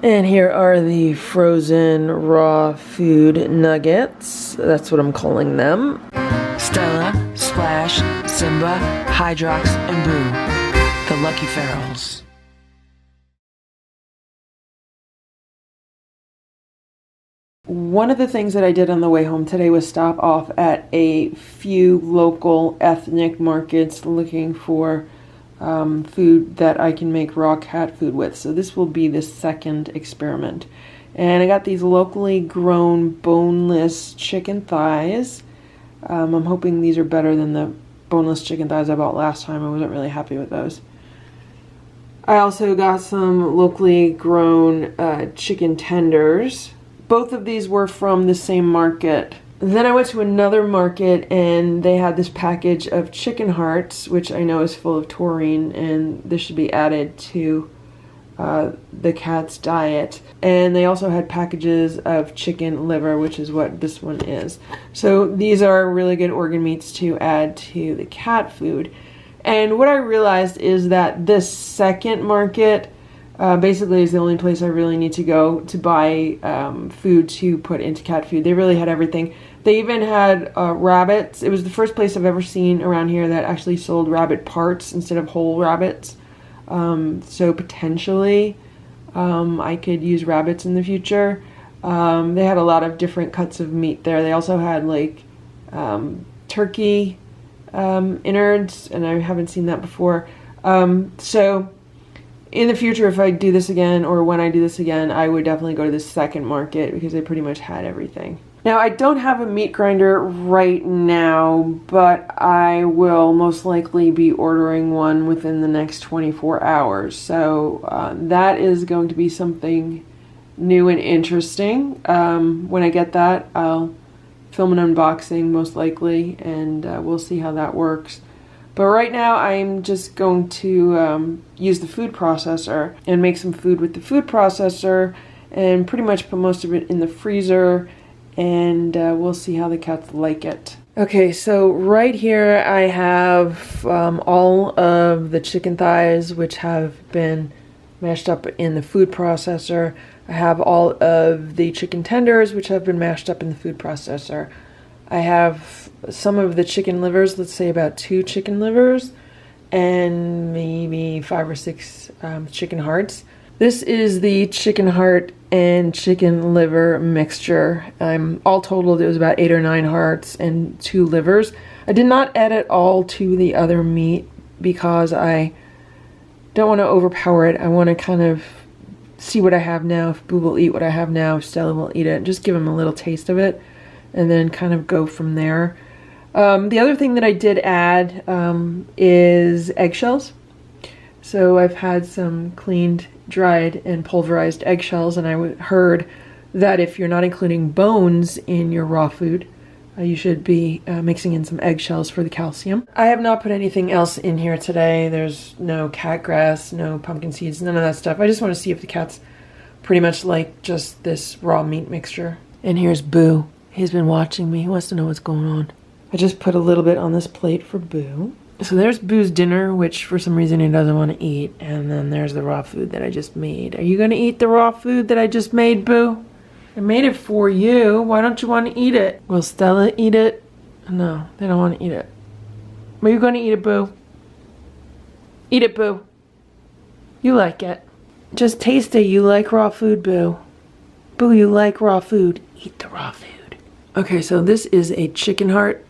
And here are the frozen raw food nuggets. That's what I'm calling them. Stella, Splash, Simba, Hydrox, and Boo. The LuckyFerals. One of the things that I did on the way home today was stop off at a few local ethnic markets looking for food that I can make raw cat food with. So this will be the second experiment. And I got these locally grown boneless chicken thighs. I'm hoping these are better than the boneless chicken thighs I bought last time. I wasn't really happy with those. I also got some locally grown chicken tenders. Both of these were from the same market. Then I went to another market and they had this package of chicken hearts, which I know is full of taurine, and this should be added to the cat's diet. And they also had packages of chicken liver, which is what this one is. So these are really good organ meats to add to the cat food. And what I realized is that this second market basically is the only place I really need to go to buy food to put into cat food. They really had everything. They even had rabbits. It was the first place I've ever seen around here that actually sold rabbit parts instead of whole rabbits. So potentially I could use rabbits in the future. They had a lot of different cuts of meat there. They also had like turkey innards, and I haven't seen that before. So in the future, if I do this again, or when I do this again, I would definitely go to the second market because they pretty much had everything. Now, I don't have a meat grinder right now, but I will most likely be ordering one within the next 24 hours. So that is going to be something new and interesting. When I get that, I'll film an unboxing most likely, and we'll see how that works. But right now, I'm just going to use the food processor and make some food with the food processor and pretty much put most of it in the freezer, and we'll see how the cats like it. Okay, so right here I have all of the chicken thighs, which have been mashed up in the food processor. I have all of the chicken tenders, which have been mashed up in the food processor. I have some of the chicken livers, let's say about 2 chicken livers, and maybe 5 or 6 chicken hearts. This is the chicken heart and chicken liver mixture. All totaled, it was about 8 or 9 hearts and 2 livers. I did not add it all to the other meat because I don't want to overpower it. I want to kind of see what I have now, if Boo will eat what I have now, if Stella will eat it, just give him a little taste of it, and then kind of go from there. The other thing that I did add is eggshells. So I've had some cleaned, dried, and pulverized eggshells, and I heard that if you're not including bones in your raw food, you should be mixing in some eggshells for the calcium. I have not put anything else in here today. There's no cat grass, no pumpkin seeds, none of that stuff. I just want to see if the cats pretty much like just this raw meat mixture. And here's Boo. He's been watching me. He wants to know what's going on. I just put a little bit on this plate for Boo. So there's Boo's dinner, which for some reason he doesn't want to eat. And then there's the raw food that I just made. Are you going to eat the raw food that I just made, Boo? I made it for you. Why don't you want to eat it? Will Stella eat it? No, they don't want to eat it. Are you going to eat it, Boo? Eat it, Boo. You like it. Just taste it. You like raw food, Boo. Boo, you like raw food. Eat the raw food. Okay, so this is a chicken heart.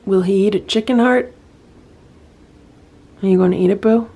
Will he eat a chicken heart? Are you going to eat it, Boo?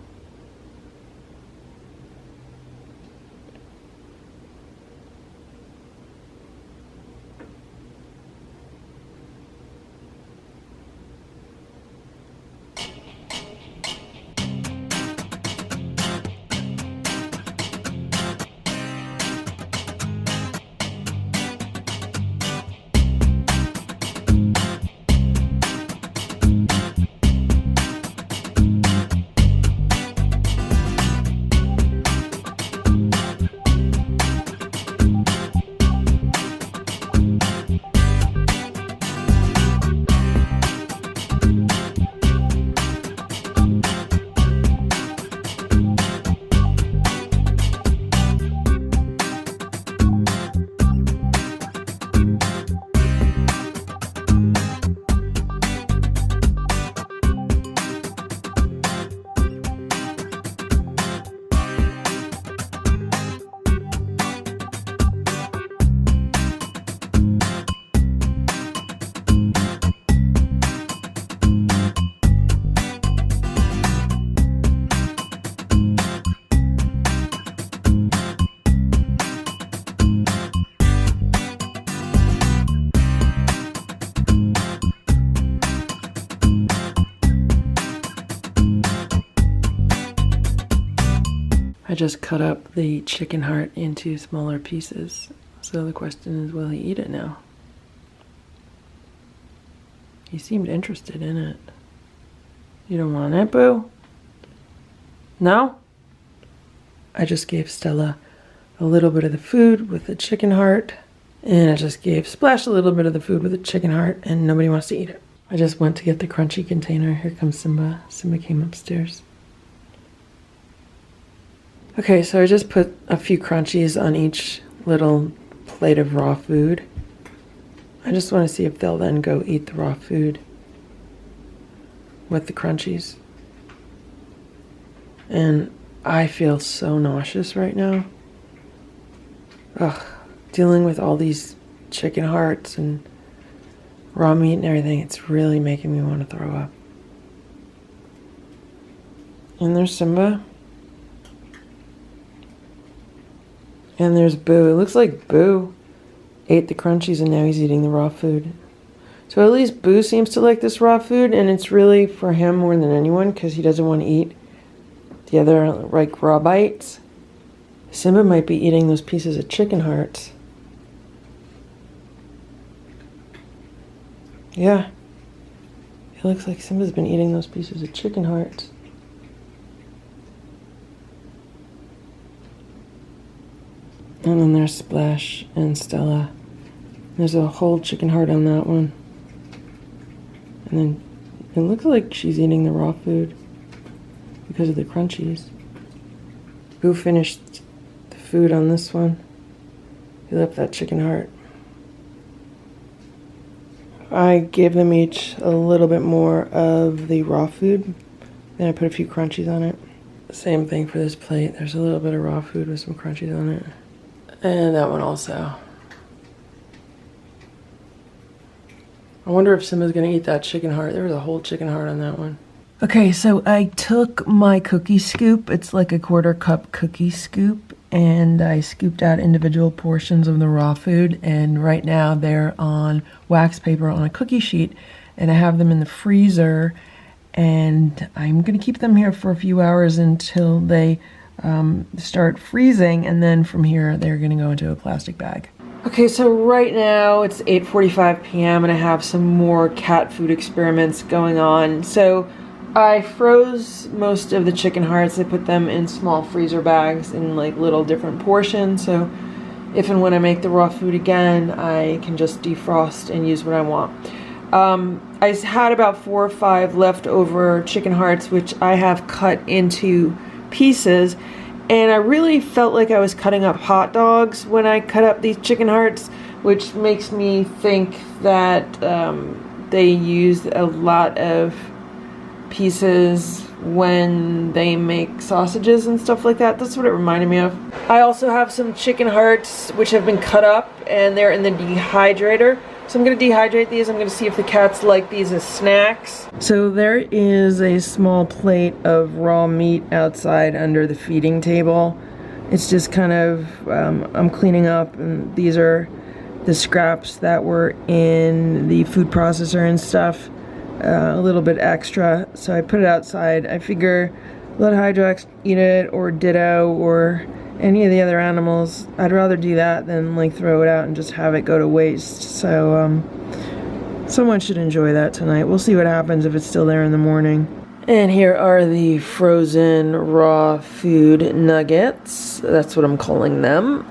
just cut up the chicken heart into smaller pieces. So the question is, will he eat it now? He seemed interested in it. You don't want it, Boo? No? I just gave Stella a little bit of the food with the chicken heart, and I just gave Splash a little bit of the food with the chicken heart, and nobody wants to eat it. I just went to get the crunchy container. Here comes Simba. Simba came upstairs. Okay, so I just put a few crunchies on each little plate of raw food. I just want to see if they'll then go eat the raw food with the crunchies. And I feel so nauseous right now. Ugh, dealing with all these chicken hearts and raw meat and everything, it's really making me want to throw up. And there's Simba. And there's Boo. It looks like Boo ate the crunchies and now he's eating the raw food. So at least Boo seems to like this raw food, and it's really for him more than anyone because he doesn't want to eat the other like raw bites. Simba might be eating those pieces of chicken hearts. Yeah. It looks like Simba's been eating those pieces of chicken hearts. And then there's Splash and Stella. There's a whole chicken heart on that one. And then it looks like she's eating the raw food because of the crunchies. Who finished the food on this one? He left that chicken heart. I gave them each a little bit more of the raw food. Then I put a few crunchies on it. Same thing for this plate. There's a little bit of raw food with some crunchies on it. And that one also. I wonder if Simba's gonna eat that chicken heart. There was a whole chicken heart on that one. Okay, so I took my cookie scoop. It's like a 1/4 cup cookie scoop. And I scooped out individual portions of the raw food. And right now they're on wax paper on a cookie sheet. And I have them in the freezer. And I'm gonna keep them here for a few hours until they start freezing, and then from here they're gonna go into a plastic bag. Okay, so right now it's 8:45 p.m. and I have some more cat food experiments going on. So I froze most of the chicken hearts. I put them in small freezer bags in like little different portions, so if and when I make the raw food again, I can just defrost and use what I want. I had about 4 or 5 leftover chicken hearts, which I have cut into pieces, and I really felt like I was cutting up hot dogs when I cut up these chicken hearts, which makes me think that they use a lot of pieces when they make sausages and stuff like that. That's what it reminded me of. I also have some chicken hearts which have been cut up and they're in the dehydrator. So I'm going to dehydrate these. I'm going to see if the cats like these as snacks. So there is a small plate of raw meat outside under the feeding table. It's just kind of, I'm cleaning up, and these are the scraps that were in the food processor and stuff. A little bit extra. So I put it outside. I figure let Hydrox eat it, or Ditto, or any of the other animals. I'd rather do that than like throw it out and just have it go to waste. So someone should enjoy that tonight. We'll see what happens if it's still there in the morning. And here are the frozen raw food nuggets. That's what I'm calling them,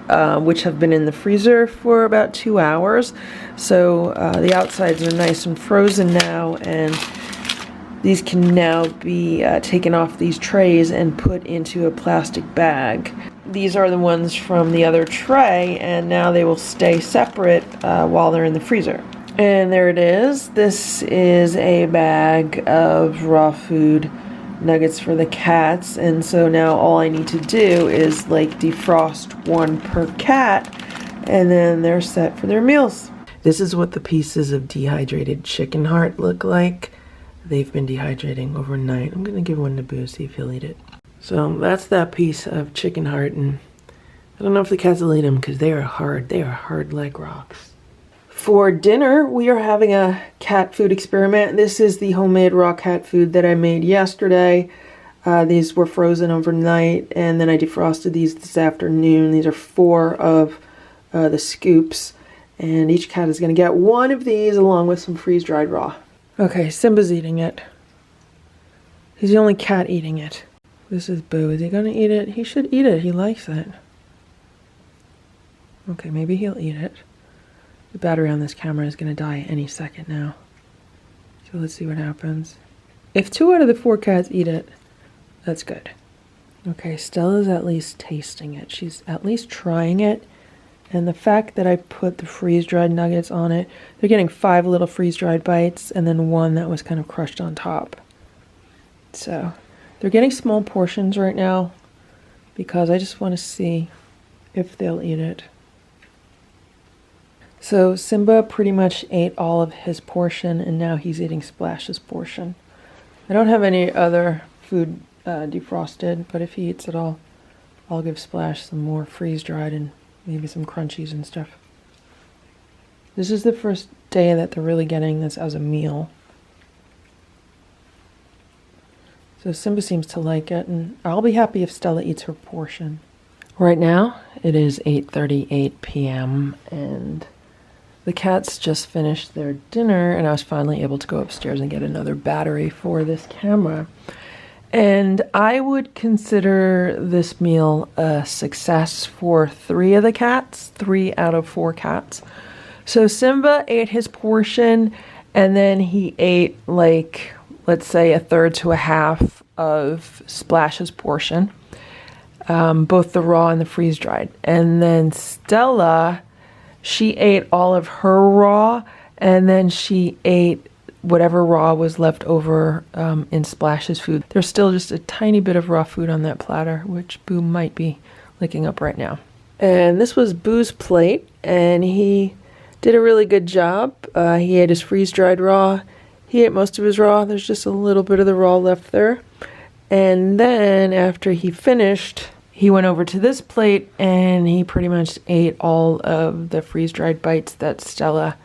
which have been in the freezer for about 2 hours. So the outsides are nice and frozen now, and these can now be taken off these trays and put into a plastic bag. These are the ones from the other tray, and now they will stay separate while they're in the freezer. And there it is. This is a bag of raw food nuggets for the cats, and so now all I need to do is like defrost one per cat, and then they're set for their meals. This is what the pieces of dehydrated chicken heart look like. They've been dehydrating overnight. I'm gonna give one to Boo, see if he'll eat it. So that's that piece of chicken heart, and I don't know if the cats will eat them because they are hard. They are hard like rocks. For dinner, we are having a cat food experiment. This is the homemade raw cat food that I made yesterday. These were frozen overnight, and then I defrosted these this afternoon. These are 4 of the scoops, and each cat is going to get 1 of these along with some freeze-dried raw. Okay, Simba's eating it. He's the only cat eating it. This is Boo. Is he going to eat it? He should eat it. He likes it. Okay, maybe he'll eat it. The battery on this camera is going to die any second now. So let's see what happens. If 2 out of the 4 cats eat it, that's good. Okay, Stella's at least tasting it. She's at least trying it. And the fact that I put the freeze-dried nuggets on it, they're getting 5 little freeze-dried bites and then 1 that was kind of crushed on top. So they're getting small portions right now because I just want to see if they'll eat it. So Simba pretty much ate all of his portion, and now he's eating Splash's portion. I don't have any other food defrosted, but if he eats it all, I'll give Splash some more freeze-dried and maybe some crunchies and stuff. This is the first day that they're really getting this as a meal. So Simba seems to like it, and I'll be happy if Stella eats her portion. Right now, it is 8:38 p.m., and the cats just finished their dinner, and I was finally able to go upstairs and get another battery for this camera. And I would consider this meal a success for 3 of the cats, 3 out of 4 cats. So Simba ate his portion, and then he ate, like, let's say 1/3 to 1/2 of Splash's portion, both the raw and the freeze-dried. And then Stella, she ate all of her raw, and then she ate whatever raw was left over in Splash's food. There's still just a tiny bit of raw food on that platter, which Boo might be licking up right now. And this was Boo's plate, and he did a really good job. He ate his freeze-dried raw. He ate most of his raw. There's just a little bit of the raw left there. And then after he finished, he went over to this plate, and he pretty much ate all of the freeze-dried bites that Stella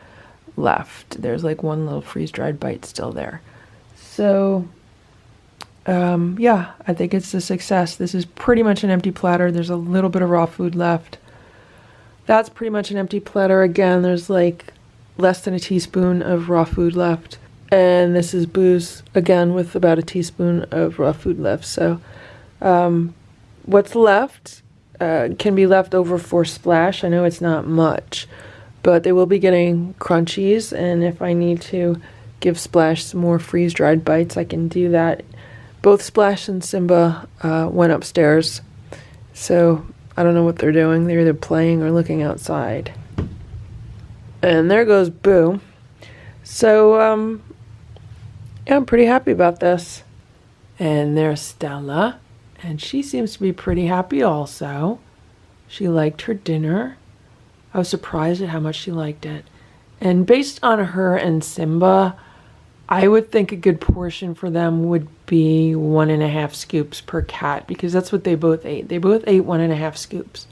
left. There's like 1 little freeze-dried bite still there. So, yeah, I think it's a success. This is pretty much an empty platter. There's a little bit of raw food left. That's pretty much an empty platter. Again, there's like less than a teaspoon of raw food left. And this is Boo's, again, with about a teaspoon of raw food left. So, what's left can be left over for Splash. I know it's not much, but they will be getting crunchies, and if I need to give Splash some more freeze-dried bites, I can do that. Both Splash and Simba went upstairs, so I don't know what they're doing. They're either playing or looking outside. And there goes Boo. So, yeah, I'm pretty happy about this. And there's Stella, and she seems to be pretty happy also. She liked her dinner. I was surprised at how much she liked it. And based on her and Simba, I would think a good portion for them would be 1.5 scoops per cat, because that's what they both ate. They both ate 1.5 scoops.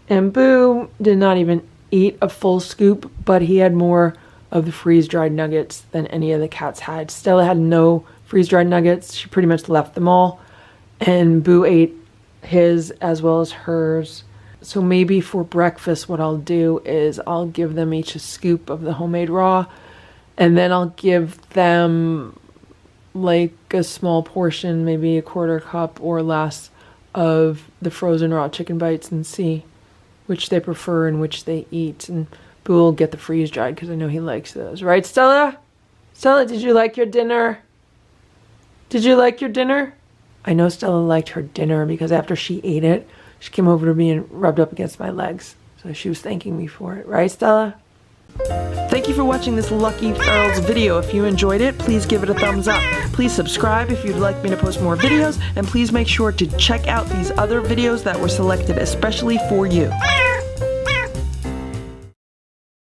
And Boo did not even eat a full scoop, but he had more of the freeze-dried nuggets than any of the cats had. Stella had no freeze-dried nuggets. She pretty much left them all. And Boo ate his as well as hers. So maybe for breakfast what I'll do is I'll give them each a scoop of the homemade raw, and then I'll give them like a small portion, maybe a 1/4 cup or less, of the frozen raw chicken bites, and see which they prefer and which they eat. And Boo will get the freeze-dried because I know he likes those. Right, Stella? Stella, did you like your dinner? Did you like your dinner? I know Stella liked her dinner because after she ate it, she came over to me and rubbed up against my legs. So she was thanking me for it. Right, Stella? Thank you for watching this LuckyFerals video. If you enjoyed it, please give it a thumbs up. Please subscribe if you'd like me to post more videos. And please make sure to check out these other videos that were selected especially for you.